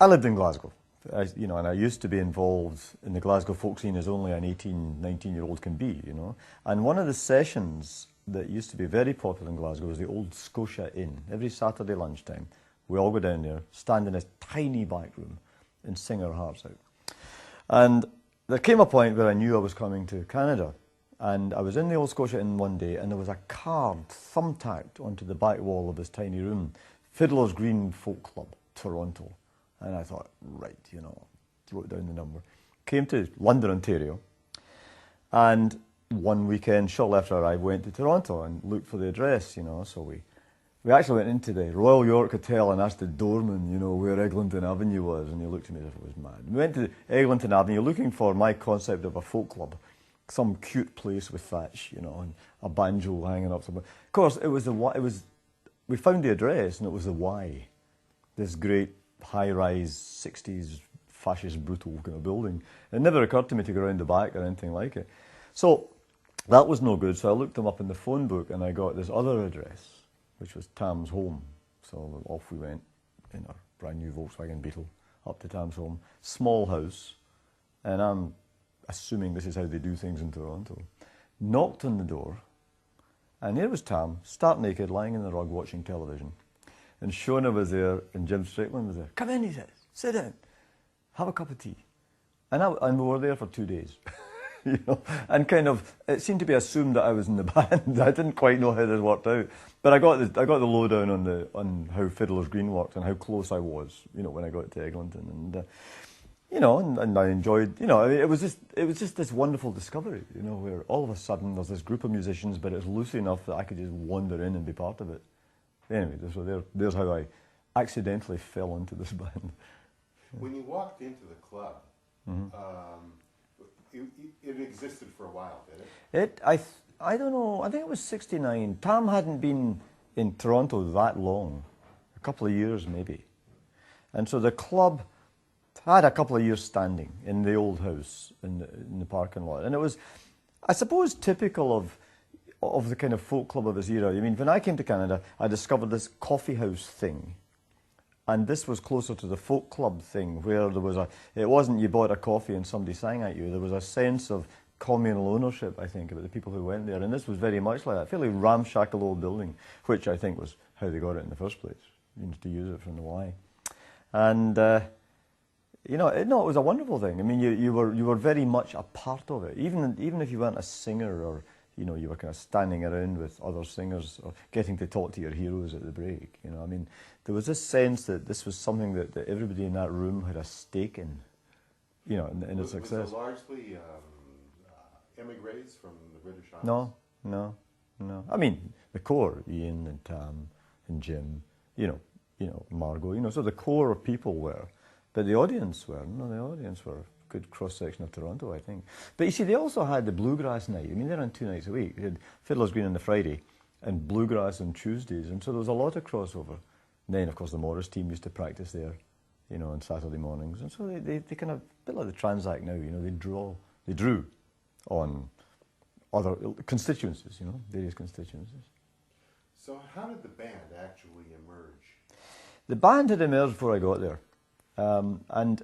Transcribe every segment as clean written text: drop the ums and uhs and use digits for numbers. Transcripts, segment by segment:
I lived in Glasgow, and I used to be involved in the Glasgow folk scene as only an 18, 19-year-old can be, And one of the sessions that used to be very popular in Glasgow was the Old Scotia Inn. Every Saturday lunchtime, we all go down there, stand in a tiny back room and sing our hearts out. And there came a point where I knew I was coming to Canada. And I was in the Old Scotia Inn one day, and there was a card thumbtacked onto the back wall of this tiny room, Fiddler's Green Folk Club, Toronto. And I thought, right, wrote down the number. Came to London, Ontario, and one weekend, shortly after I arrived, went to Toronto and looked for the address, So we actually went into the Royal York Hotel and asked the doorman, where Eglinton Avenue was, and he looked at me as if I was mad. We went to Eglinton Avenue looking for my concept of a folk club, some cute place with thatch, and a banjo hanging up somewhere. Of course, we found the address, and it was the Y, this great high-rise 60s fascist brutal kind of building. It never occurred to me to go around the back or anything like it. So that was no good, so I looked them up in the phone book, and I got this other address, which was Tam's home. So off we went in our brand new Volkswagen Beetle up to Tam's home. Small house, and I'm assuming this is how they do things in Toronto. Knocked on the door, and there was Tam, stark naked, lying in the rug watching television. And Shona was there, and Jim Strickland was there. Come in, he said, sit down, have a cup of tea. And we were there for 2 days. And kind of, it seemed to be assumed that I was in the band. I didn't quite know how this worked out. But I got the lowdown on how Fiddler's Green worked and how close I was, when I got to Eglinton. And I enjoyed, it was just this wonderful discovery, where all of a sudden there's this group of musicians, but it's loose enough that I could just wander in and be part of it. Anyway, so there's how I accidentally fell into this band. When you walked into the club, it existed for a while, did it? I don't know, I think it was 69. Tam hadn't been in Toronto that long, a couple of years maybe. And so the club had a couple of years standing in the old house in the parking lot. And it was, I suppose, typical of the kind of folk club of his era. I mean, when I came to Canada, I discovered this coffee house thing. And this was closer to the folk club thing, where it wasn't you bought a coffee and somebody sang at you. There was a sense of communal ownership, I think, about the people who went there. And this was very much like that, fairly ramshackle old building, which I think was how they got it in the first place, to use it from the Y. And, it was a wonderful thing. I mean, you were very much a part of it. Even if you weren't a singer or, you were kind of standing around with other singers or getting to talk to your heroes at the break. I mean, there was this sense that this was something that everybody in that room had a stake in, in its success. Was it largely emigres from the British Isles? No. I mean, the core, Ian and Tam and Jim, Margot, so the core of people were. But the audience were a good cross-section of Toronto, I think. But you see, they also had the Bluegrass night. I mean, they ran 2 nights a week. They had Fiddler's Green on the Friday and Bluegrass on Tuesdays. And so there was a lot of crossover. And then, of course, the Morris team used to practice there, on Saturday mornings. And so they kind of, a bit like the Transact now, they drew on other constituencies, various constituencies. So how did the band actually emerge? The band had emerged before I got there. And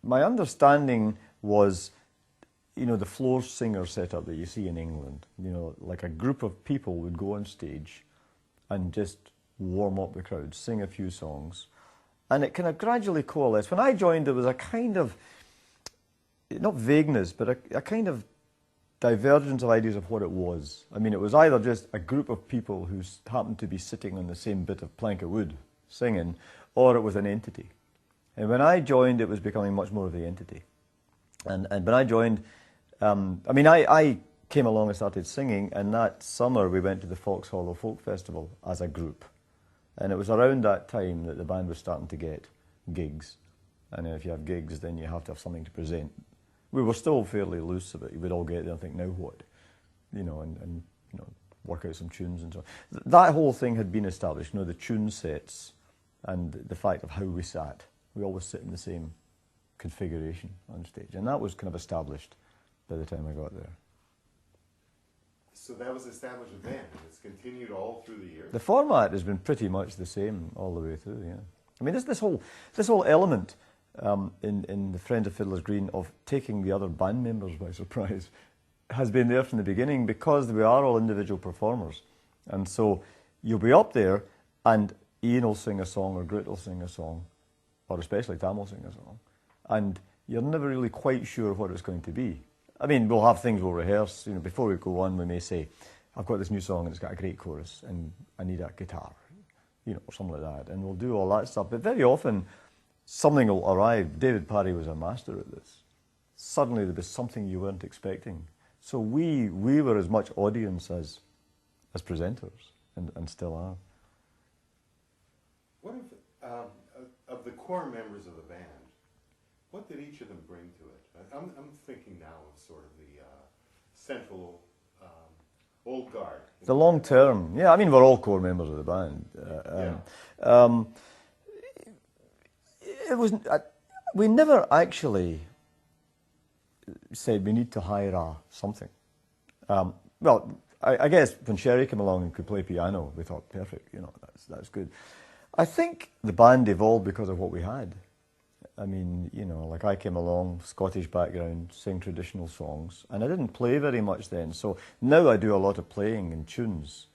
my understanding was, the floor singer setup that you see in England, like a group of people would go on stage and just warm up the crowd, sing a few songs, and it kind of gradually coalesced. When I joined, there was a kind of, not vagueness, but a kind of divergence of ideas of what it was. I mean, it was either just a group of people who happened to be sitting on the same bit of plank of wood singing, or it was an entity. And when I joined, it was becoming much more of the entity. And when I joined, I came along and started singing, and that summer we went to the Fox Hollow Folk Festival as a group. And it was around that time that the band was starting to get gigs. And if you have gigs, then you have to have something to present. We were still fairly loose about it. We'd all get there and think, now what? And work out some tunes and so on. That whole thing had been established, the tune sets and the fact of how we sat. We always sit in the same configuration on stage. And that was kind of established by the time I got there. So that was established then, and it's continued all through the years? The format has been pretty much the same all the way through, yeah. I mean, this whole element in the Friends of Fiddler's Green of taking the other band members by surprise has been there from the beginning, because we are all individual performers. And so you'll be up there and Ian will sing a song, or Grit will sing a song, or especially Tam will sing a song, and you're never really quite sure what it's going to be. I mean, we'll have things we'll rehearse. You know, before we go on, we may say, I've got this new song and it's got a great chorus and I need a guitar, you know, or something like that. And we'll do all that stuff. But very often, something will arrive. David Parry was a master at this. Suddenly there was something you weren't expecting. So we were as much audience as presenters, and still are. What if, of the core members of the band, what did each of them bring to it? I'm thinking now of sort of the central old guard. The long term, yeah. I mean, we're all core members of the band. It was we never actually said we need to hire something. Well, I guess when Sherry came along and could play piano, we thought, perfect, you know, that's good. I think the band evolved because of what we had. I mean, you know, like I came along, Scottish background, sing traditional songs, and I didn't play very much then. So now I do a lot of playing and tunes.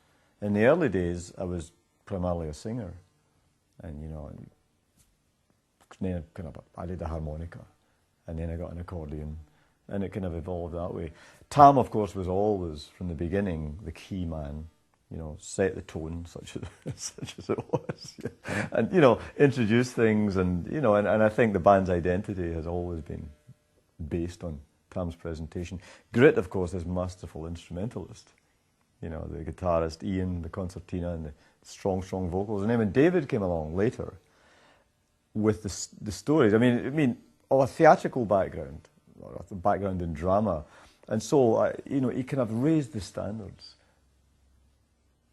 In the early days, I was primarily a singer, and you know, then kind of I did the harmonica, and then I got an accordion, and it kind of evolved that way. Tam, of course, was always from the beginning the key man. You know, set the tone, such as it was, and you know, introduce things, and you know, and I think the band's identity has always been based on Tam's presentation. Grit, of course, is masterful instrumentalist. You know, the guitarist Ian, the concertina, and the strong vocals. And then when David came along later with the stories, I mean, of a theatrical background, or a background in drama, and so you know, he kind of raised the standards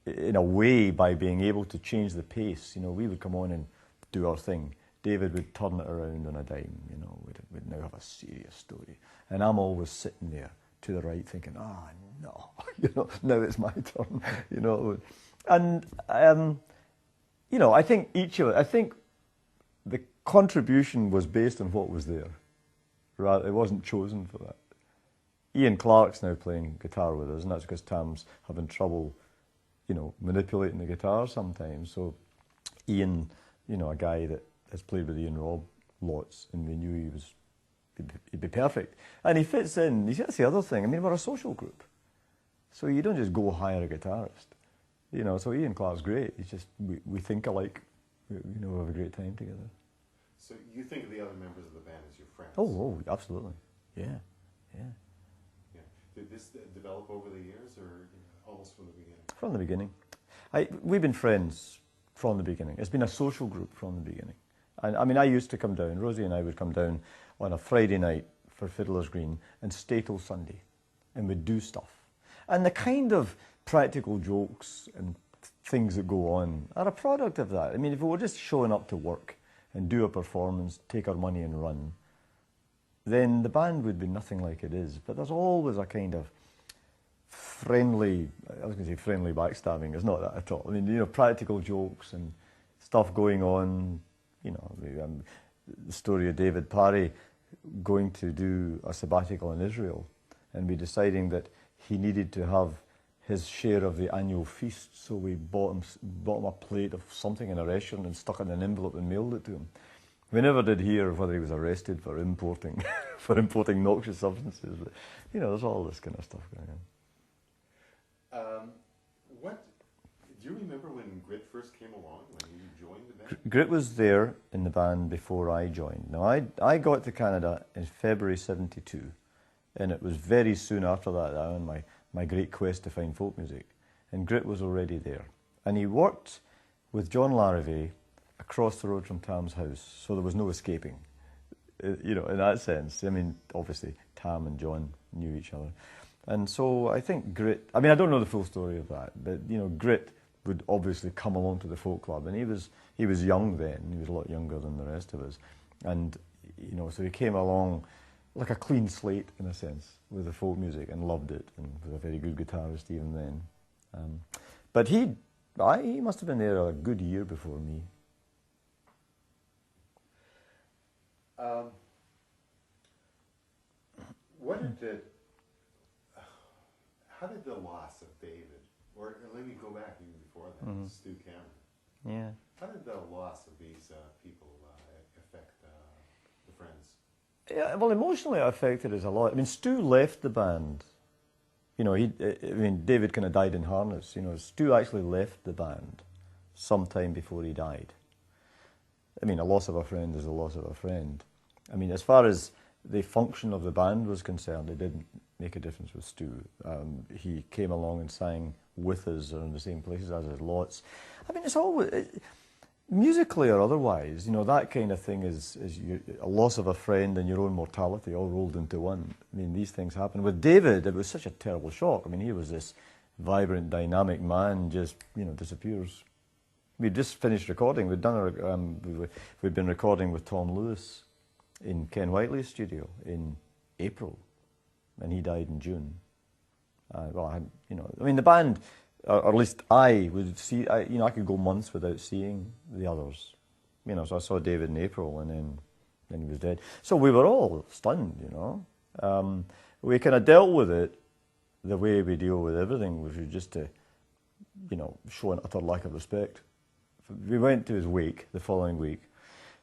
in a way by being able to change the pace. You know, we would come on and do our thing. David would turn it around on a dime. You know, we'd now have a serious story, and I'm always sitting there to the right, thinking, no, you know, now it's my turn. You know, and you know, I think I think the contribution was based on what was there. Rather, it wasn't chosen for that. Ian Clark's now playing guitar with us, and that's because Tam's having trouble, you know, manipulating the guitar sometimes. So Ian, you know, a guy that has played with Ian Robb lots, and we knew he'd be perfect. And he fits in. That's the other thing. I mean, we're a social group. So you don't just go hire a guitarist. You know, so Ian Clark's great. It's just, we think alike. We have a great time together. So you think of the other members of the band as your friends? Oh, absolutely. Yeah. Did this develop over the years, or almost from the beginning? From the beginning. We've been friends from the beginning. It's been a social group from the beginning. And I mean, I used to come down, Rosie and I would come down on a Friday night for Fiddler's Green and stay till Sunday, and we'd do stuff. And the kind of practical jokes and things that go on are a product of that. I mean, if we were just showing up to work and do a performance, take our money and run, then the band would be nothing like it is. But there's always a kind of friendly, I was going to say friendly backstabbing, it's not that at all. I mean, you know, practical jokes and stuff going on, you know, the story of David Parry going to do a sabbatical in Israel and we deciding that he needed to have his share of the annual feast, so we bought him a plate of something in a restaurant and stuck it in an envelope and mailed it to him. We never did hear whether he was arrested for importing noxious substances, but you know, there's all this kind of stuff going on. Do you remember when Grit first came along, when you joined the band? Grit was there in the band before I joined. Now, I got to Canada in February '72, and it was very soon after that I went on my great quest to find folk music, and Grit was already there. And he worked with John Larrivee across the road from Tam's house, so there was no escaping, you know, in that sense. I mean, obviously, Tam and John knew each other. And so I think Grit, I mean, I don't know the full story of that, but, you know, Grit would obviously come along to the folk club, and he was young then, he was a lot younger than the rest of us. And, you know, so he came along like a clean slate, in a sense, with the folk music, and loved it, and was a very good guitarist even then. But he must have been there a good year before me. Um, what did the, how did the loss of David, or let me go back even before that, Stu Cameron. Yeah. How did the loss of these people affect the Friends? Yeah, well, emotionally it affected us a lot. I mean, Stu left the band. You know, David kind of died in harness. You know, Stu actually left the band sometime before he died. I mean, a loss of a friend is a loss of a friend. I mean, as far as the function of the band was concerned, it didn't make a difference with Stu. He came along and sang with us or in the same places as us lots. I mean, it's always, musically or otherwise, you know, that kind of thing is a loss of a friend and your own mortality all rolled into one. I mean, these things happen. With David, it was such a terrible shock. I mean, he was this vibrant, dynamic man, just, you know, disappears. We just finished recording. We'd been recording with Tom Lewis in Ken Whiteley's studio in April, and he died in June. I mean, the band, or at least I would see. I could go months without seeing the others. You know, so I saw David in April, and then he was dead. So we were all stunned. You know, we kind of dealt with it the way we deal with everything, which was just to, you know, show an utter lack of respect. We went to his wake the following week,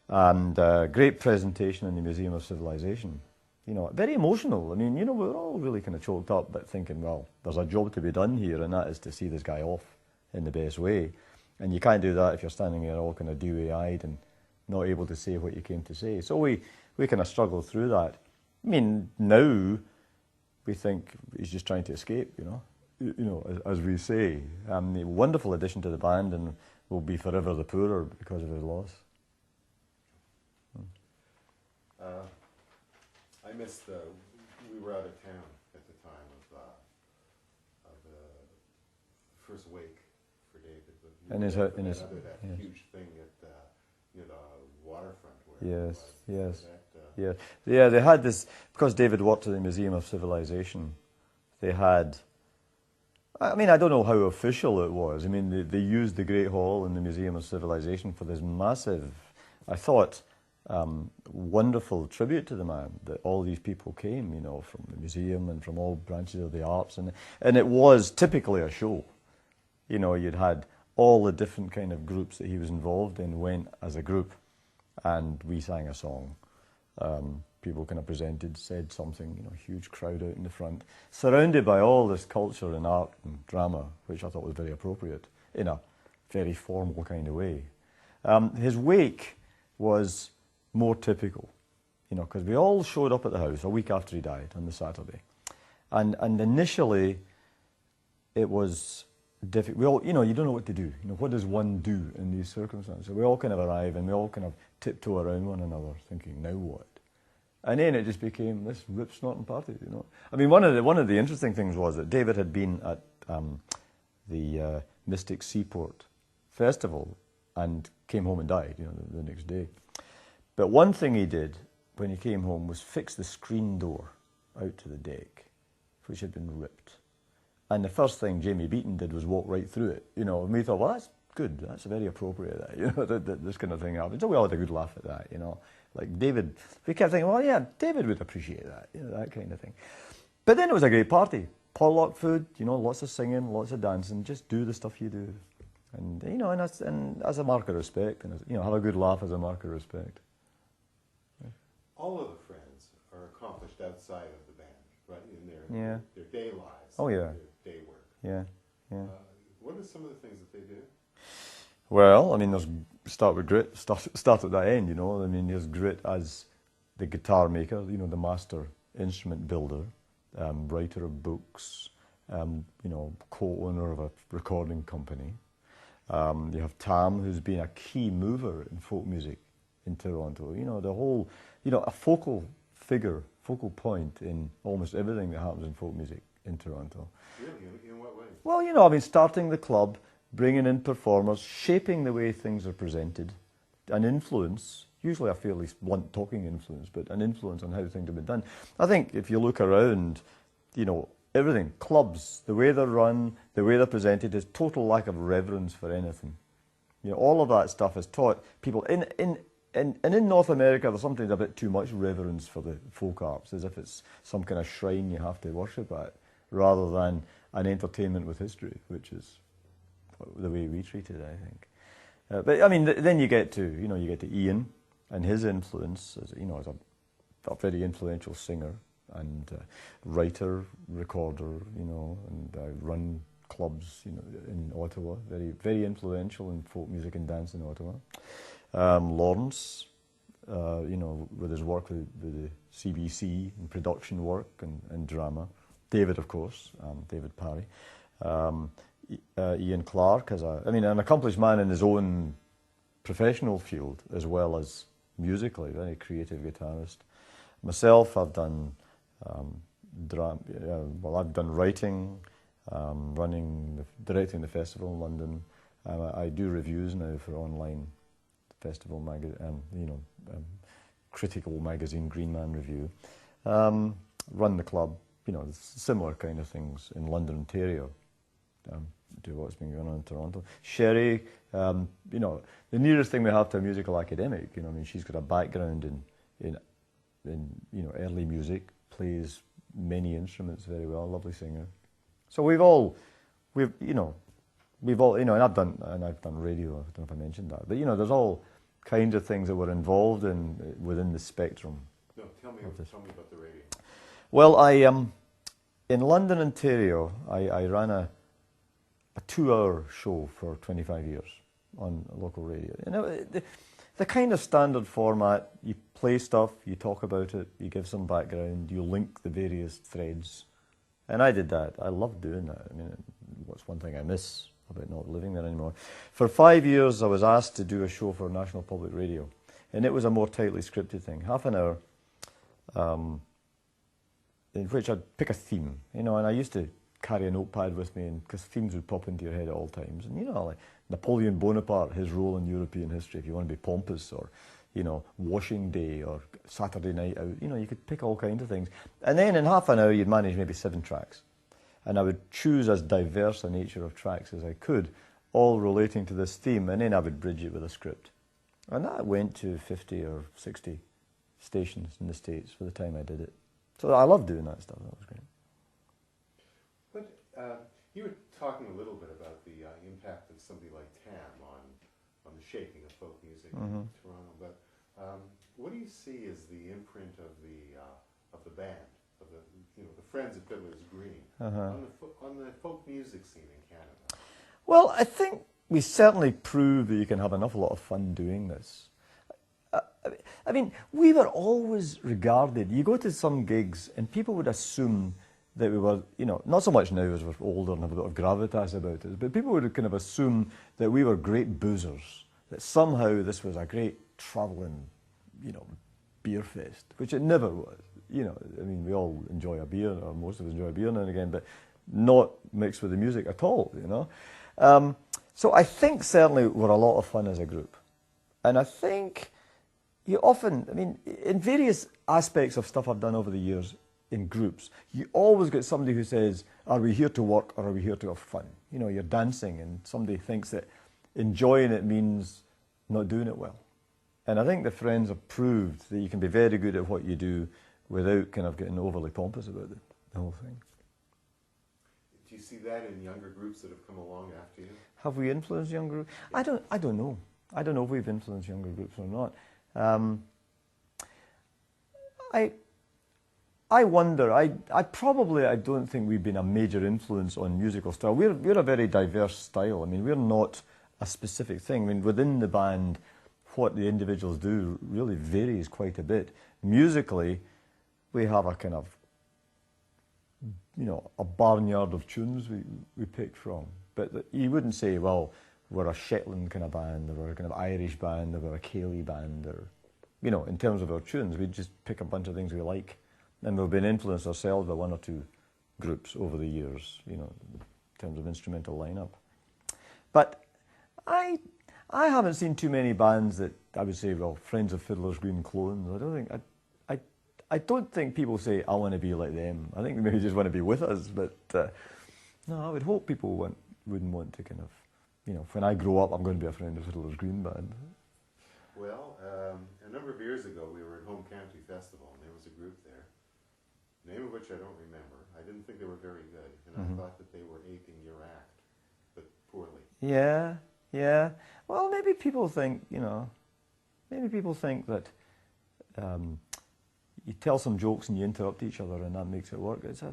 and great presentation in the Museum of Civilization. You know, very emotional. I mean, you know, we were all really kind of choked up, but thinking, well, there's a job to be done here, and that is to see this guy off in the best way. And you can't do that if you're standing there all kind of dewy-eyed and not able to say what you came to say. So we kind of struggled through that. I mean, now we think he's just trying to escape, you know, as we say. A wonderful addition to the band, and will be forever the poorer because of his loss. I missed we were out of town at the time of the first wake for David. And that huge thing at near the waterfront. Yeah, they had this, because David worked at the Museum of Civilization, they had, I mean, I don't know how official it was. I mean, they used the Great Hall in the Museum of Civilization for this massive, I thought, wonderful tribute to the man, that all these people came, you know, from the museum and from all branches of the arts, and it was typically a show. You know, you'd had all the different kind of groups that he was involved in went as a group, and we sang a song. People kind of presented, said something, you know, huge crowd out in the front, surrounded by all this culture and art and drama, which I thought was very appropriate in a very formal kind of way. His wake was more typical, you know, because we all showed up at the house a week after he died on the Saturday, and initially it was difficult. We all, you know, you don't know what to do. You know, what does one do in these circumstances? So we all kind of arrive and we all kind of tiptoe around one another, thinking, now what? And then it just became this rip-snorting party, you know. I mean, one of the interesting things was that David had been at the Mystic Seaport Festival and came home and died, you know, the next day. But one thing he did when he came home was fix the screen door out to the deck, which had been ripped. And the first thing Jamie Beaton did was walk right through it, you know. And we thought, well, that's good, that's very appropriate, that, you know, that this kind of thing happened. So we all had a good laugh at that, you know. Like David, we kept thinking, well, yeah, David would appreciate that, you know, that kind of thing. But then it was a great party. Potluck food, you know, lots of singing, lots of dancing, just do the stuff you do. And, you know, and as a mark of respect, and, you know, have a good laugh as a mark of respect. All of the Friends are accomplished outside of the band, right? In their day lives. Oh, yeah. Their day work. Yeah. What are some of the things that they do? Well, I mean, there's start with grit, start at that end, you know. I mean, there's grit as the guitar maker, you know, the master instrument builder, writer of books, you know, co-owner of a recording company. You have Tam, who's been a key mover in folk music in Toronto. You know, the whole, you know, a focal figure, focal point in almost everything that happens in folk music in Toronto. Really? In what way? Well, you know, I mean, starting the club, bringing in performers, shaping the way things are presented, an influence, usually a fairly blunt talking influence, but an influence on how things have been done. I think if you look around, you know, everything, clubs, the way they're run, the way they're presented, is total lack of reverence for anything. You know, all of that stuff has taught people in and in North America, there's sometimes a bit too much reverence for the folk arts, as if it's some kind of shrine you have to worship at, rather than an entertainment with history, which is the way we treat it, I think. But I mean, then you get to Ian and his influence, as a very influential singer and writer, recorder, and run clubs, in Ottawa, very, very influential in folk music and dance in Ottawa. Lawrence, with his work with the CBC and production work and drama. David, of course, David Parry. Ian Clark, an accomplished man in his own professional field as well as musically, very creative guitarist. Myself, I've done I've done writing, directing the festival in London. I do reviews now for online festival critical magazine, Green Man Review. Run the club, similar kind of things in London, Ontario. To what's been going on in Toronto. Sherry, the nearest thing we have to a musical academic. She's got a background in early music, plays many instruments very well, lovely singer. So and I've done radio. I don't know if I mentioned that, but there's all kinds of things that we're involved in within the spectrum. No, tell me about the radio. Well, in London, Ontario, I ran a 2-hour show for 25 years on local radio. The kind of standard format, you play stuff, you talk about it, you give some background, you link the various threads. And I did that. I loved doing that. What's one thing I miss about not living there anymore? For 5 years, I was asked to do a show for National Public Radio. And it was a more tightly scripted thing, half an hour, in which I'd pick a theme, and I used to carry a notepad with me, because themes would pop into your head at all times. And like Napoleon Bonaparte, his role in European history, if you want to be pompous, or washing day, or Saturday night out, you could pick all kinds of things. And then in half an hour, you'd manage maybe 7 tracks, and I would choose as diverse a nature of tracks as I could, all relating to this theme, and then I would bridge it with a script. And that went to 50 or 60 stations in the States for the time I did it. So I loved doing that stuff. That was great. But you were talking a little bit about the impact of somebody like Tam on the shaping of folk music in Toronto. But what do you see as the imprint of the band, of the Friends of Fiddler's Green on the folk music scene in Canada? Well, I think we certainly proved that you can have an awful lot of fun doing this. We were always regarded, you go to some gigs and people would assume that we were, not so much now as we're older and have a bit of gravitas about it, but people would kind of assume that we were great boozers, that somehow this was a great travelling, beer fest, which it never was. We all enjoy a beer, or most of us enjoy a beer now and again, but not mixed with the music at all, So I think certainly we're a lot of fun as a group. And I think you often, in various aspects of stuff I've done over the years in groups, you always get somebody who says, are we here to work or are we here to have fun? You're dancing and somebody thinks that enjoying it means not doing it well. And I think the Friends have proved that you can be very good at what you do without kind of getting overly pompous about the whole thing. Do you see that in younger groups that have come along after you? Have we influenced younger groups? I don't know. I don't know if we've influenced younger groups or not. I wonder. I don't think we've been a major influence on musical style. We're a very diverse style. We're not a specific thing. Within the band, what the individuals do really varies quite a bit. Musically, we have a kind of, a barnyard of tunes we pick from. But you wouldn't say, well, we're a Shetland kind of band, or we're a kind of Irish band, or we're a Cayley band, or, in terms of our tunes, we just pick a bunch of things we like. And we've been influenced ourselves by 1 or 2 groups over the years, in terms of instrumental lineup. But I haven't seen too many bands that I would say, well, Friends of Fiddler's Green clones. I don't think people say, I want to be like them. I think they maybe just want to be with us. But no, I would hope people wouldn't want to kind of, when I grow up, I'm going to be a Friend of Fiddler's Green band. Well, a number of years ago, we were at Home County Festival, and there was a group there, name of which I don't remember. I didn't think they were very good, and I thought that they were aping your act, but poorly. Yeah, yeah. Well, maybe people think, maybe people think that you tell some jokes and you interrupt each other and that makes it work. It's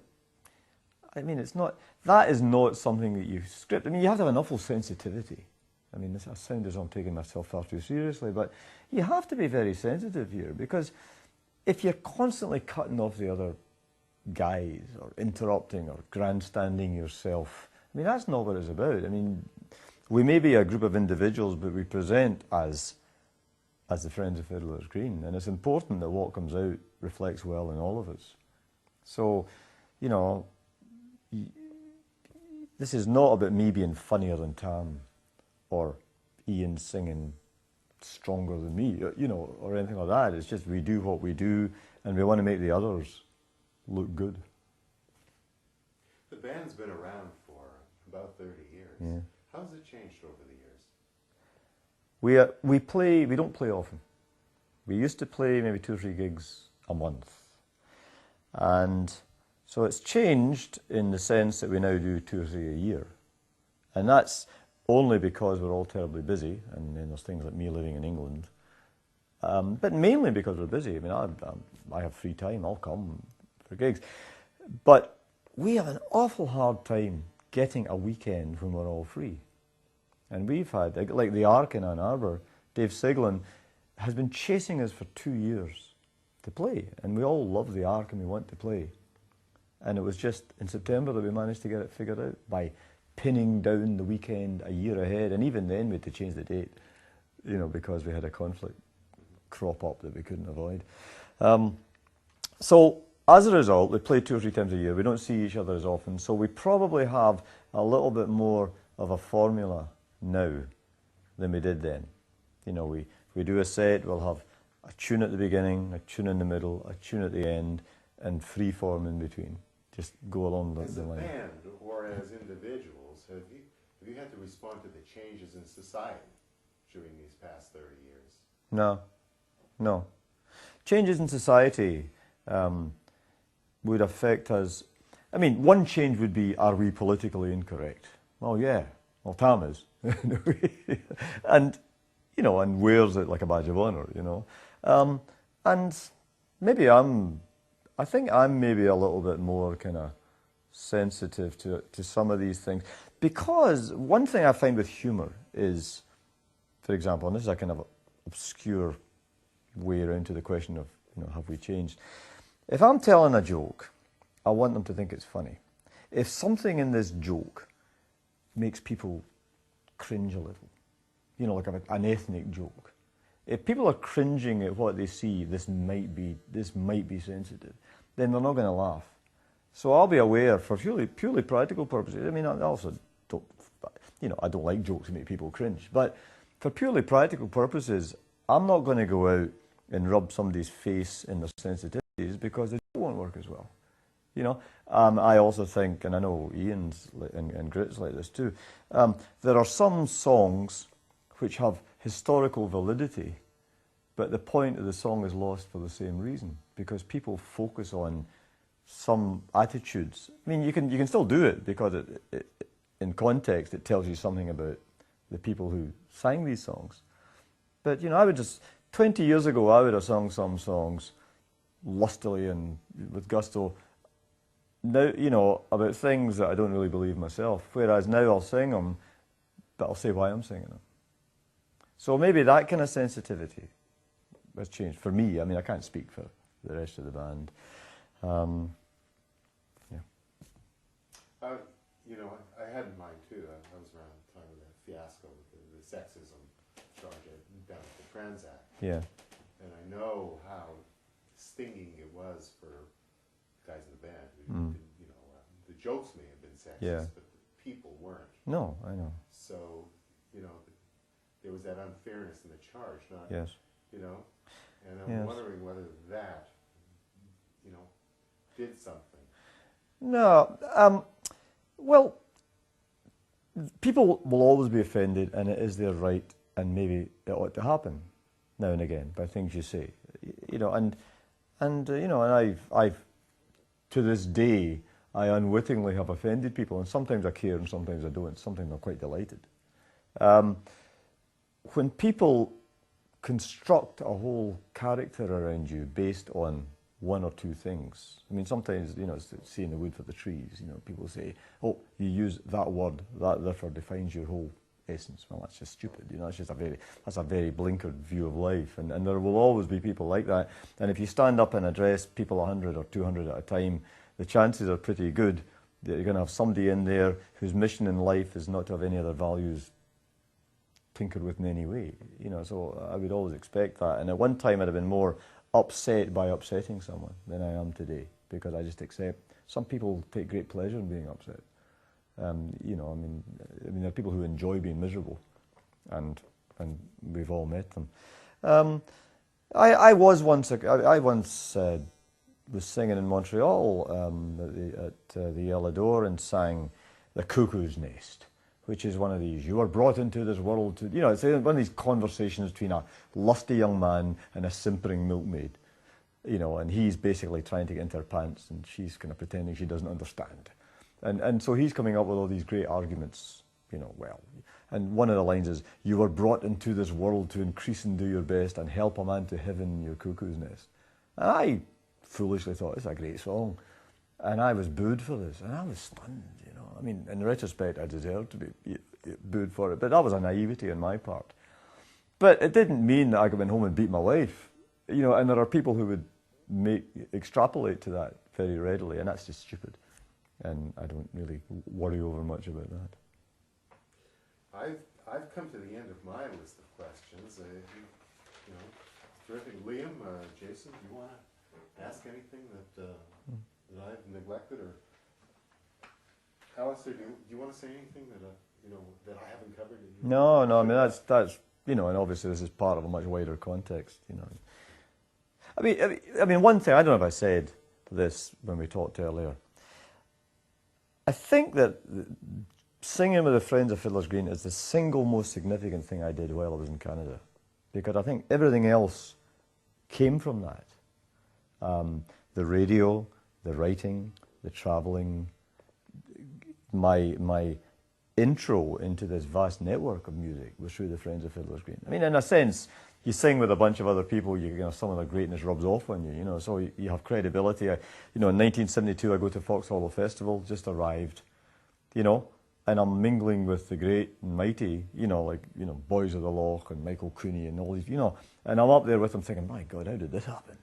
not, that is not something that you script. I mean, you have to have an awful sensitivity. I mean, I sound as I'm taking myself far too seriously, but you have to be very sensitive here, because if you're constantly cutting off the other guys or interrupting or grandstanding yourself, I mean, that's not what it's about. I mean, we may be a group of individuals, but we present as the Friends of Fiddler's Green, and it's important that what comes out reflects well in all of us. So, this is not about me being funnier than Tam, or Ian singing stronger than me, or anything like that. It's just we do what we do, and we want to make the others look good. The band's been around for about 30 years. Yeah. How has it changed over the years? We don't play often. We used to play maybe 2 or 3 gigs a month. And so it's changed in the sense that we now do 2 or 3 a year. And that's only because we're all terribly busy, and then there's things like me living in England. But mainly because we're busy. I mean, I have free time, I'll come for gigs. But we have an awful hard time getting a weekend when we're all free. And we've had, like the Ark in Ann Arbor, Dave Siglin has been chasing us for 2 years to play. And we all love the Ark and we want to play. And it was just in September that we managed to get it figured out by pinning down the weekend a year ahead. And even then we had to change the date, because we had a conflict crop up that we couldn't avoid. So as a result, we play 2 or 3 times a year. We don't see each other as often. So we probably have a little bit more of a formula now than we did then. We do a set, we'll have a tune at the beginning, a tune in the middle, a tune at the end, and free form in between. Just go along the line. As a band or as individuals, have you had to respond to the changes in society during these past 30 years? No. Changes in society would affect us. I mean, one change would be, are we politically incorrect? Well, yeah. Well, Tam is. And, and wears it like a badge of honour, And maybe I think I'm maybe a little bit more kind of sensitive to some of these things. Because one thing I find with humour is, for example, and this is a kind of obscure way around to the question of, have we changed? If I'm telling a joke, I want them to think it's funny. If something in this joke makes people cringe a little, like an ethnic joke. If people are cringing at what they see, this might be sensitive, then they're not going to laugh. So I'll be aware for purely practical purposes. I mean, I also don't, I don't like jokes that make people cringe, but for purely practical purposes, I'm not going to go out and rub somebody's face in their sensitivities, because it won't work as well. I also think, and I know Ian's and Grit's like this too, there are some songs which have historical validity, but the point of the song is lost for the same reason, because people focus on some attitudes. I mean, you can still do it, because in context it tells you something about the people who sang these songs. But, I would just, 20 years ago, I would have sung some songs lustily and with gusto, now, about things that I don't really believe myself, whereas now I'll sing them, but I'll say why I'm singing them. So maybe that kind of sensitivity has changed for me. I mean, I can't speak for the rest of the band. Yeah. I had in mind too. I was around the time of that fiasco with the sexism charge down at the Transact. Yeah. And I know how stinging it was for guys in the band who the jokes may have been sexist, but the people weren't. No, I know. So, there was that unfairness in the charge, not, yes. And I'm wondering whether that, did something. No, well, people will always be offended, and it is their right, and maybe it ought to happen. now and again by things you say, you know, and you know, and I've to this day I unwittingly have offended people, and sometimes I care and sometimes I don't. Sometimes I'm quite delighted. When people construct a whole character around you based on one or two things. I mean, sometimes, you know, it's seeing the wood for the trees. You know, people say, oh, you use that word, that therefore defines your whole essence. Well, that's just stupid. You know, that's a very blinkered view of life. And there will always be people like that. And if you stand up and address people 100 or 200 at a time, the chances are pretty good that you're going to have somebody in there whose mission in life is not to have any other values tinkered with in any way. You know, so I would always expect that. And at one time I'd have been more upset by upsetting someone than I am today, because I just accept some people take great pleasure in being upset. You know, I mean, there are people who enjoy being miserable, and we've all met them. I once was singing in Montreal at the Elidor, and sang "The Cuckoo's Nest," which is one of these, you are brought into this world to, you know, it's one of these conversations between a lusty young man and a simpering milkmaid, you know, and he's basically trying to get into her pants and she's kind of pretending she doesn't understand. And so he's coming up with all these great arguments, you know, well, and one of the lines is, you were brought into this world to increase and do your best and help a man to heaven in your cuckoo's nest. And I foolishly thought, it's a great song. And I was booed for this, and I was stunned, you know. I mean, in retrospect, I deserved to be booed for it, but that was a naivety on my part. But it didn't mean that I went home and beat my wife, you know, and there are people who would extrapolate to that very readily, and that's just stupid. And I don't really worry over much about that. I've come to the end of my list of questions. You know, terrific. Liam, Jason, do you want to ask anything that I've neglected, or Alistair, do you want to say anything that you know that I haven't covered? No. I mean, that's you know, and obviously this is part of a much wider context. You know, I mean, one thing I don't know if I said this when we talked earlier. I think that singing with the Friends of Fiddler's Green is the single most significant thing I did while I was in Canada, because I think everything else came from that. The radio, the writing, the travelling, my intro into this vast network of music was through the Friends of Fiddler's Green. I mean, in a sense, you sing with a bunch of other people, you know, some of the greatness rubs off on you, you know, so you have credibility. You know, in 1972, I go to Fox Hollow Festival, just arrived, you know, and I'm mingling with the great and mighty, you know, like, you know, Boys of the Loch and Michael Cooney and all these, you know, and I'm up there with them thinking, my God, how did this happen,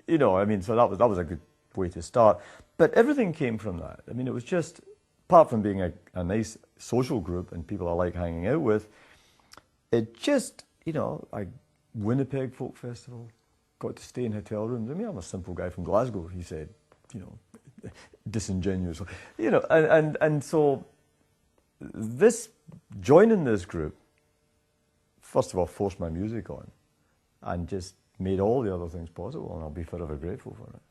you know, I mean, so that was a good way to start. But everything came from that. I mean, it was just, apart from being a nice social group and people I like hanging out with, it just, you know, Winnipeg Folk Festival, got to stay in hotel rooms. I mean, I'm a simple guy from Glasgow, he said, you know, disingenuous, you know, and so joining this group, first of all, forced my music on, and just made all the other things possible, and I'll be forever grateful for it.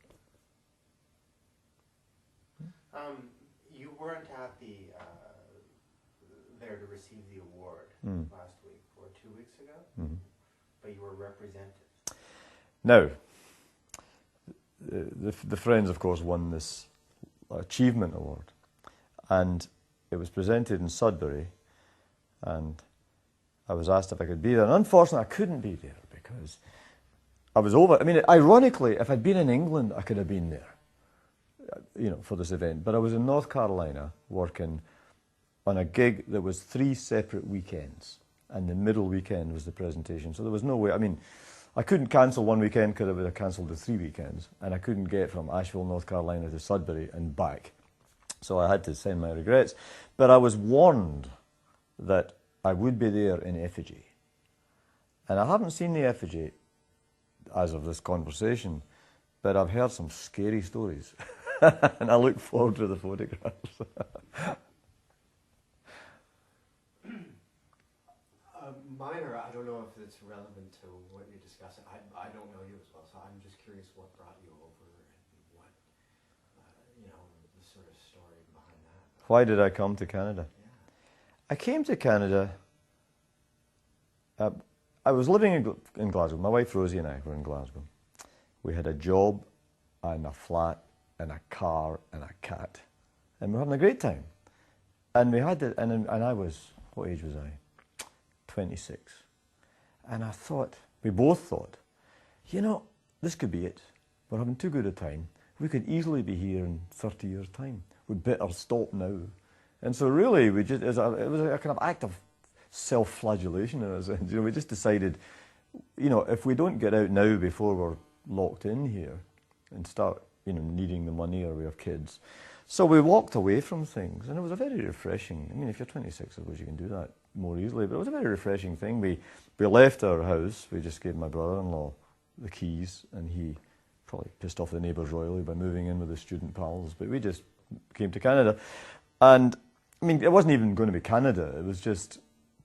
You weren't at there to receive the award last week, or 2 weeks ago, but you were represented. Now, the Friends, of course, won this Achievement Award, and it was presented in Sudbury, and I was asked if I could be there, and unfortunately I couldn't be there because I was over. I mean, ironically, if I'd been in England, I could have been there, you know, for this event, but I was in North Carolina working on a gig that was 3 separate weekends, and the middle weekend was the presentation, so there was no way. I mean, I couldn't cancel one weekend because I would have cancelled the 3 weekends, and I couldn't get from Asheville, North Carolina to Sudbury and back. So I had to send my regrets. But I was warned that I would be there in effigy. And I haven't seen the effigy as of this conversation, but I've heard some scary stories. And I look forward to the photographs. Minor, I don't know if it's relevant to what you're discussing. I don't know you as well, so I'm just curious what brought you over and what, you know, the sort of story behind that. Why did I come to Canada? Yeah. I came to Canada, I was living in Glasgow. My wife Rosie and I were in Glasgow. We had a job and a flat and a car and a cat. And we were having a great time. And we had it, and I was, what age was I? 26. And I thought, we both thought, you know, this could be it. We're having too good a time. We could easily be here in 30 years' time. We'd better stop now. And so really, it was a kind of act of self-flagellation in a sense. You know, we just decided, you know, if we don't get out now before we're locked in here and start, you know, needing the money or we have kids. So we walked away from things, and it was a very refreshing. I mean, if you're 26, I suppose you can do that more easily, but it was a very refreshing thing. We left our house. We just gave my brother-in-law the keys, and he probably pissed off the neighbours royally by moving in with his student pals, but we just came to Canada. And, I mean, it wasn't even going to be Canada. It was just,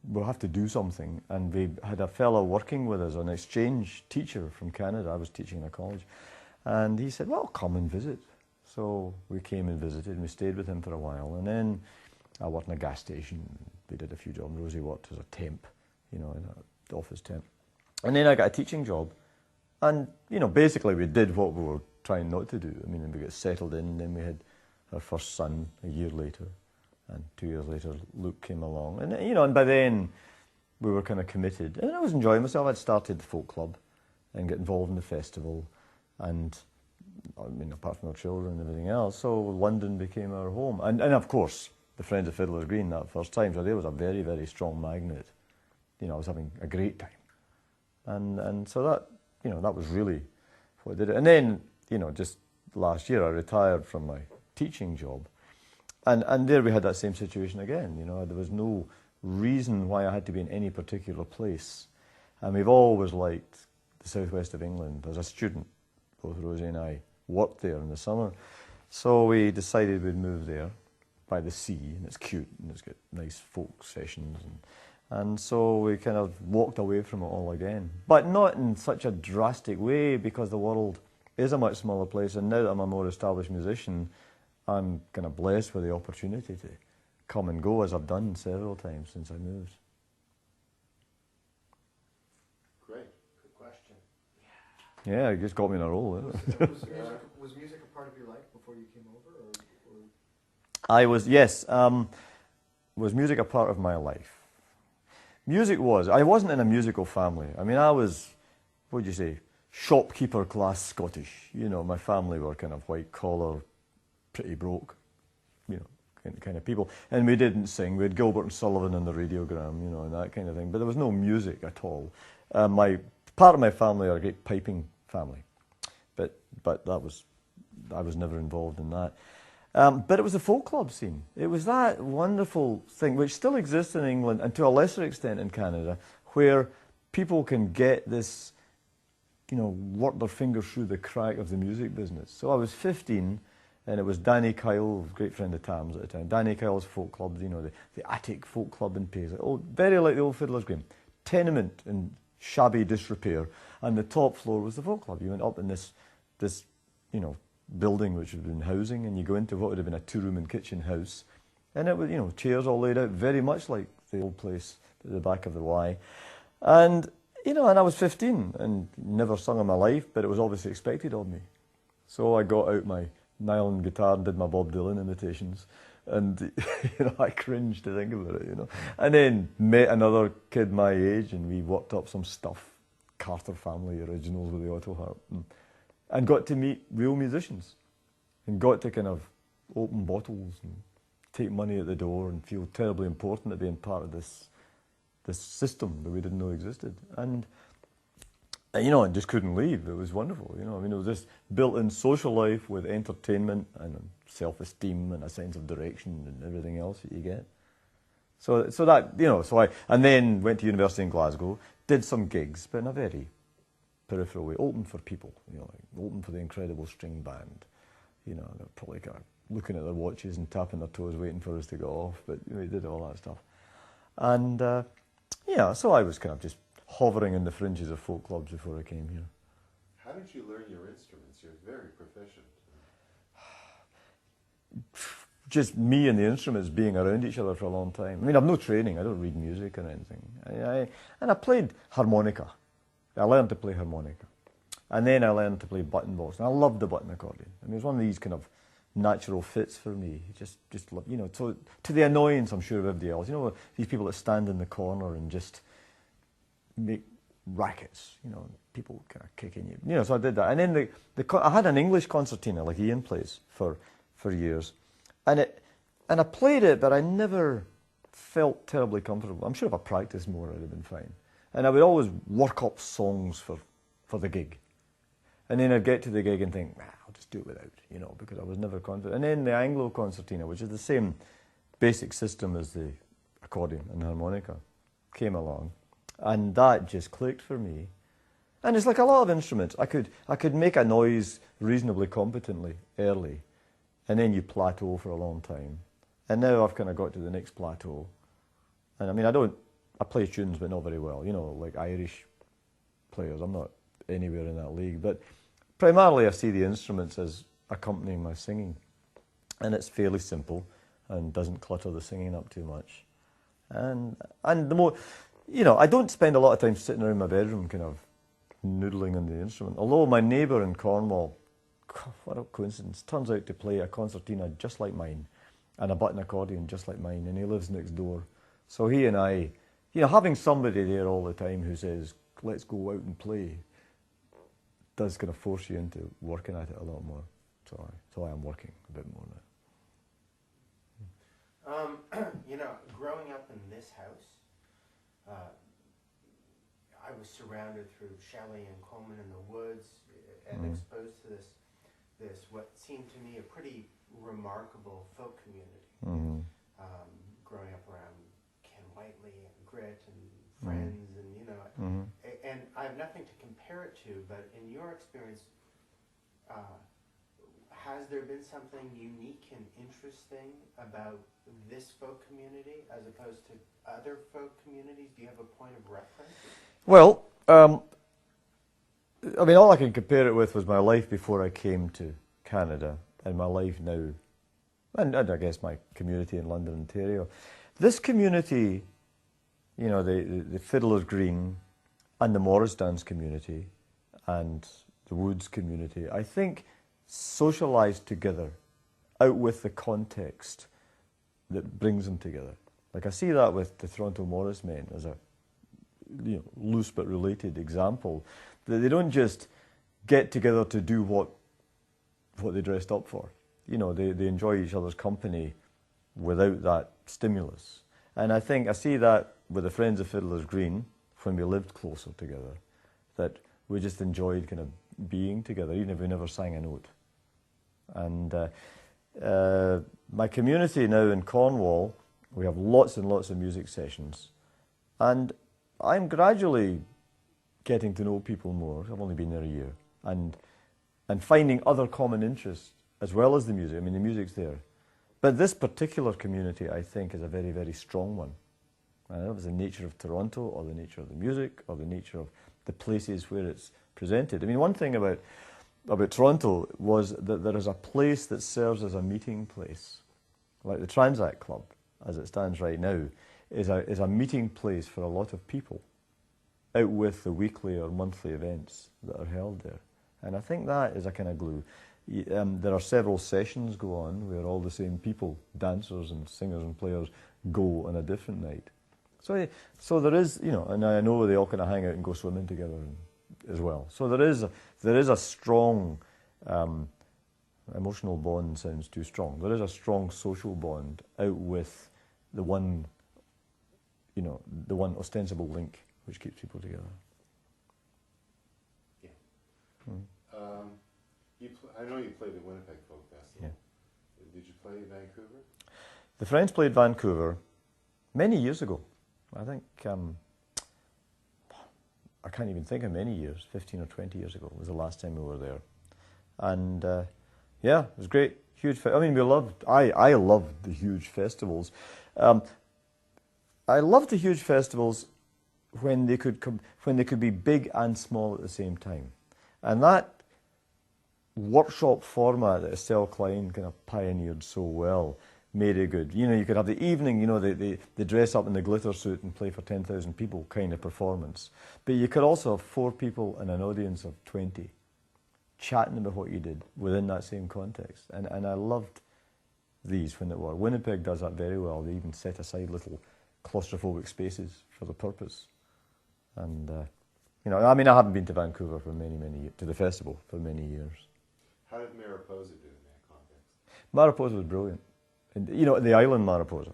we'll have to do something. And we had a fellow working with us, an exchange teacher from Canada. I was teaching in a college. And he said, well, come and visit. So we came and visited, and we stayed with him for a while. And then I worked in a gas station. We did a few jobs. Rosie worked as a temp, you know, in an office temp. And then I got a teaching job. And, you know, basically we did what we were trying not to do. I mean, we got settled in, and then we had our first son a year later. And 2 years later, Luke came along. And, you know, and by then we were kind of committed. And I was enjoying myself. I'd started the folk club and got involved in the festival. And, I mean, apart from our children and everything else, so London became our home. And of course, the Friends of Fiddler's Green that first time, so there was a very, very strong magnet. You know, I was having a great time. And so that, you know, that was really what did it. And then, you know, just last year I retired from my teaching job. And there we had that same situation again. You know, there was no reason why I had to be in any particular place. And we've always liked the southwest of England. As a student, both Rosie and I worked there in the summer. So we decided we'd move there by the sea, and it's cute, and it's got nice folk sessions. And so we kind of walked away from it all again. But not in such a drastic way, because the world is a much smaller place. And now that I'm a more established musician, I'm kind of blessed with the opportunity to come and go, as I've done several times since I moved. Great. Good question. Yeah, it just got me in a roll. Was music a part of your life before you came over? Or? I was, yes. Was music a part of my life? Music was. I wasn't in a musical family. I mean, I was, what would you say, shopkeeper class Scottish. You know, my family were kind of white collar, pretty broke, you know, kind of people. And we didn't sing. We had Gilbert and Sullivan and the radiogram, you know, and that kind of thing. But there was no music at all. Part of my family are a great piping family, but that was, I was never involved in that. But it was the folk club scene. It was that wonderful thing, which still exists in England and to a lesser extent in Canada, where people can get this, you know, work their fingers through the crack of the music business. So I was 15, and it was Danny Kyle, a great friend of Tam's at the time. Danny Kyle's folk club, you know, the Attic Folk Club in Paisley. Oh, very like the old Fiddler's Green. Tenement in shabby disrepair, and the top floor was the folk club. You went up in this, you know, building which had been housing, and you go into what would have been a two-room and kitchen house, and it was, you know, chairs all laid out, very much like the old place at the back of the Y. And, you know, and I was 15 and never sung in my life, but it was obviously expected of me. So I got out my nylon guitar and did my Bob Dylan imitations, and you know, I cringed to think about it, you know. And then met another kid my age, and we worked up some stuff, Carter Family originals with the auto harp, and got to meet real musicians, and got to kind of open bottles and take money at the door and feel terribly important at being part of this system that we didn't know existed. And you know, and just couldn't leave. It was wonderful, you know. I mean, it was this built-in social life with entertainment and self-esteem and a sense of direction and everything else that you get. So that, you know, and then went to university in Glasgow, did some gigs, but in a very peripheral way, opened for people, you know, like opened for the incredible string band. You know, they're probably kind of looking at their watches and tapping their toes waiting for us to go off, but you know, we did all that stuff. And, yeah, so I was kind of just hovering in the fringes of folk clubs before I came here. How did you learn your instruments? You're very proficient. just me and the instruments being around each other for a long time. I mean, I've no training. I don't read music or anything. And I played harmonica. I learned to play harmonica. And then I learned to play button box. And I loved the button accordion. I mean, it was one of these kind of natural fits for me. Just you know, to the annoyance, I'm sure, of everybody else. You know, these people that stand in the corner and just make rackets, you know, people kind of kicking you. You know, so I did that. And then I had an English concertina, like Ian plays, for years. And I played it, but I never felt terribly comfortable. I'm sure if I practiced more, I'd have been fine. And I would always work up songs for the gig. And then I'd get to the gig and think, I'll just do it without, you know, because I was never confident. And then the Anglo concertina, which is the same basic system as the accordion and the harmonica, came along. And that just clicked for me. And it's like a lot of instruments. I could make a noise reasonably competently early, and then you plateau for a long time. And now I've kind of got to the next plateau. And I mean, I play tunes, but not very well, you know, like Irish players. I'm not anywhere in that league. But primarily I see the instruments as accompanying my singing. And it's fairly simple and doesn't clutter the singing up too much. And the more, you know, I don't spend a lot of time sitting around my bedroom kind of noodling on the instrument. Although my neighbour in Cornwall, what a coincidence, turns out to play a concertina just like mine and a button accordion just like mine, and he lives next door. So he and I, you know, having somebody there all the time who says, let's go out and play, does kind of force you into working at it a lot more. So I am working a bit more now. You know, growing up in this house, I was surrounded through Shelley and Coleman in the woods and exposed to this what seemed to me a pretty remarkable folk community. Growing up around Ken Whiteley and Grit and friends, and you know, and I have nothing to compare it to, but in your experience, has there been something unique and interesting about this folk community as opposed to other folk communities? Do you have a point of reference? Well, I mean, all I can compare it with was my life before I came to Canada and my life now, and I guess my community in London, Ontario. This community, you know, the Fiddler's Green and the Morris Dance community and the Woods community, I think socialised together out with the context that brings them together. Like I see that with the Toronto Morris Men as a loose but related example, that they don't just get together to do what they dressed up for. You know, they enjoy each other's company without that stimulus. And I think I see that with the Friends of Fiddler's Green when we lived closer together, that we just enjoyed kind of being together, even if we never sang a note. And my community now in Cornwall, we have lots and lots of music sessions. And I'm gradually getting to know people more. I've only been there a year. And finding other common interests as well as the music. I mean, the music's there. But this particular community, I think, is a very, very strong one. I don't know if it's the nature of Toronto or the nature of the music or the nature of the places where it's presented. I mean, one thing about Toronto was that there is a place that serves as a meeting place. Like the Transact Club, as it stands right now, is a meeting place for a lot of people out with the weekly or monthly events that are held there. And I think that is a kind of glue. There are several sessions go on where all the same people, dancers and singers and players, go on a different night. So there is, you know, and I know they all kind of hang out and go swimming together as well. So there is a strong, emotional bond sounds too strong. There is a strong social bond out with the one ostensible link which keeps people together. Yeah. I know you played the Winnipeg Folk Festival. Yeah. Did you play Vancouver? The Friends played Vancouver many years ago. I think, I can't even think how many years, 15 or 20 years ago was the last time we were there. And yeah, it was great. Huge. I mean, I loved the huge festivals. I loved the huge festivals when they could be big and small at the same time. And that workshop format that Estelle Klein kind of pioneered so well made it good. You know, you could have the evening, you know, they dress up in the glitter suit and play for 10,000 people kind of performance. But you could also have 4 people in an audience of 20 chatting about what you did within that same context. And I loved these when it were. Winnipeg does that very well. They even set aside little claustrophobic spaces for the purpose. And, you know, I mean, I haven't been to Vancouver for many years, to the festival for many years. How did Mariposa do in that context? Mariposa was brilliant. And, you know, the island Mariposa,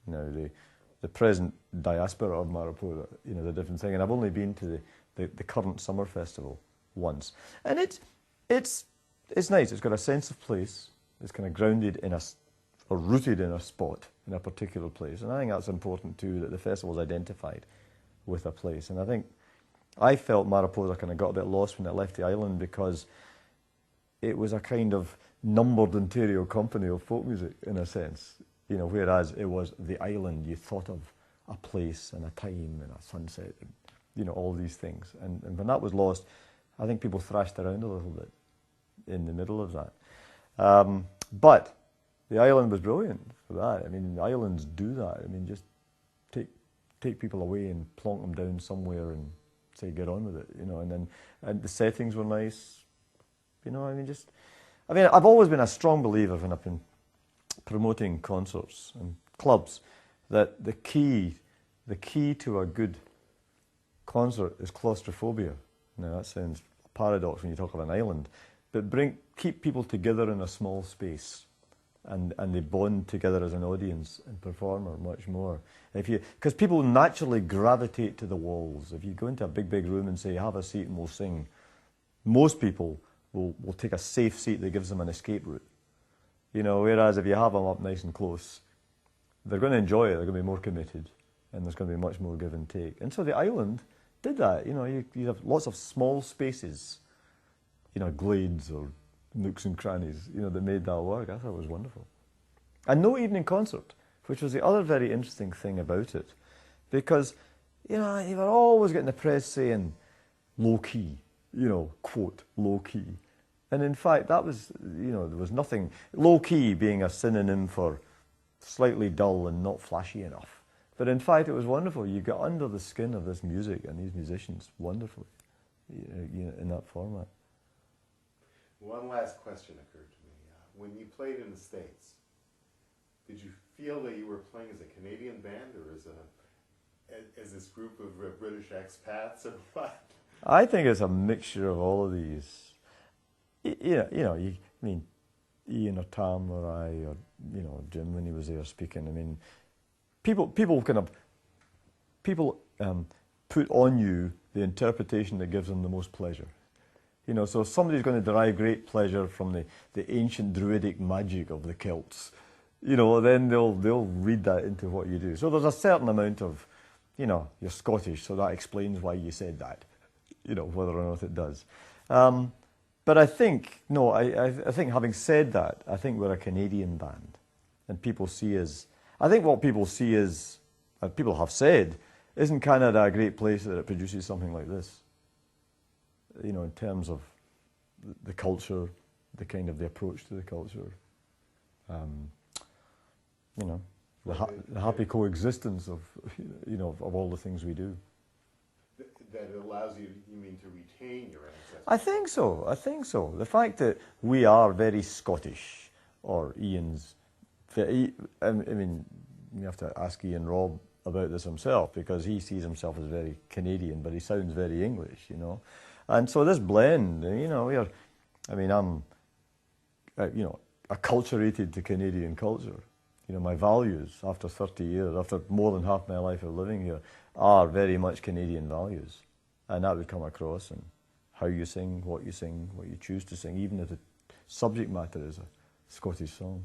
you know, the present diaspora of Mariposa, you know, the different thing. And I've only been to the current summer festival once. And it's nice. It's got a sense of place. It's kind of grounded in or rooted in a spot, in a particular place. And I think that's important too, that the festival's identified with a place. And I felt Mariposa kind of got a bit lost when it left the island because it was a kind of numbered Ontario company of folk music, in a sense. You know, whereas it was the island, you thought of a place and a time and a sunset, and, you know, all these things. And when that was lost, I think people thrashed around a little bit in the middle of that. But the island was brilliant for that. I mean, islands do that. I mean, just take people away and plonk them down somewhere and say, get on with it, you know. And the settings were nice, you know. I've always been a strong believer when I've been promoting concerts and clubs that the key to a good concert is claustrophobia. Now that sounds a paradox when you talk of an island, but keep people together in a small space, and they bond together as an audience and performer much more. Because people naturally gravitate to the walls. If you go into a big room and say, have a seat and we'll sing, most people will take a safe seat that gives them an escape route. You know, whereas if you have them up nice and close, they're going to enjoy it, they're going to be more committed, and there's going to be much more give and take. And so the island did that. You know, you have lots of small spaces, you know, glades or nooks and crannies, you know, that made that work. I thought it was wonderful. And no evening concert, which was the other very interesting thing about it, because, you know, you were always getting the press saying low key, you know, quote, low key. And in fact, that was, you know, there was nothing, low key being a synonym for slightly dull and not flashy enough. But in fact, it was wonderful. You got under the skin of this music and these musicians wonderfully, you know, in that format. One last question occurred to me. When you played in the States, did you feel that you were playing as a Canadian band or as this group of British expats or what? I think it's a mixture of all of these. I mean, Ian or Tam or I or, you know, Jim when he was there speaking. I mean, people put on you the interpretation that gives them the most pleasure. You know, so if somebody's going to derive great pleasure from the ancient druidic magic of the Celts, you know, then they'll read that into what you do. So there's a certain amount of, you know, you're Scottish, so that explains why you said that, you know, whether or not it does. But I think, no, I think having said that, I think we're a Canadian band. And people see us, I think what people see is, and people have said, isn't Canada a great place that it produces something like this? You know, in terms of the culture, the kind of the approach to the culture, you know, the happy coexistence of, you know, of all the things we do. That it allows you mean, to retain your ancestors? I think so. The fact that we are very Scottish, or Ian's, I mean, you have to ask Ian Robb about this himself, because he sees himself as very Canadian, but he sounds very English, you know. And so this blend, you know, I'm, you know, acculturated to Canadian culture. You know, my values after 30 years, after more than half my life of living here, are very much Canadian values. And that would come across in how you sing, what you choose to sing, even if the subject matter is a Scottish song.